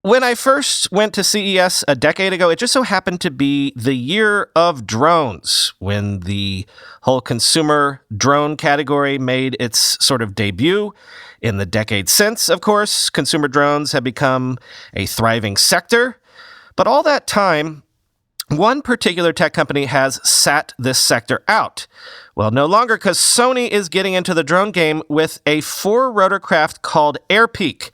When I first went to CES a decade ago, it just so happened to be the year of drones, when the whole consumer drone category made its sort of debut. In the decade since, of course, consumer drones have become a thriving sector. But all that time, one particular tech company has sat this sector out. Well, no longer, because Sony is getting into the drone game with a four-rotor craft called Airpeak.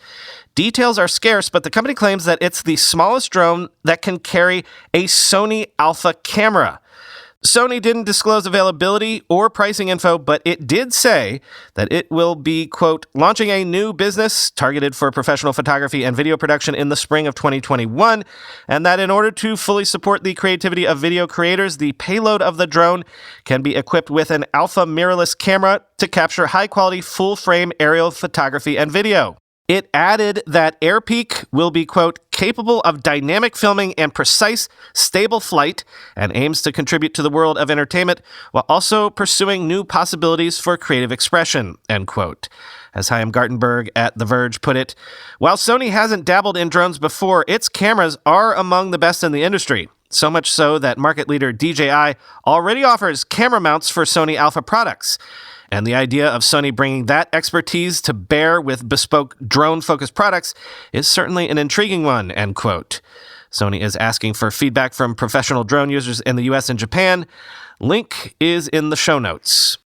Details are scarce, but the company claims that it's the smallest drone that can carry a Sony Alpha camera. Sony didn't disclose availability or pricing info, but it did say that it will be, quote, launching a new business targeted for professional photography and video production in the spring of 2021, and that in order to fully support the creativity of video creators, the payload of the drone can be equipped with an Alpha mirrorless camera to capture high-quality full-frame aerial photography and video. It added that Airpeak will be, quote, capable of dynamic filming and precise, stable flight, and aims to contribute to the world of entertainment while also pursuing new possibilities for creative expression, end quote. As Chaim Gartenberg at The Verge put it, while Sony hasn't dabbled in drones before, its cameras are among the best in the industry. So much so that market leader DJI already offers camera mounts for Sony Alpha products. And the idea of Sony bringing that expertise to bear with bespoke drone-focused products is certainly an intriguing one, end quote. Sony is asking for feedback from professional drone users in the US and Japan. Link is in the show notes.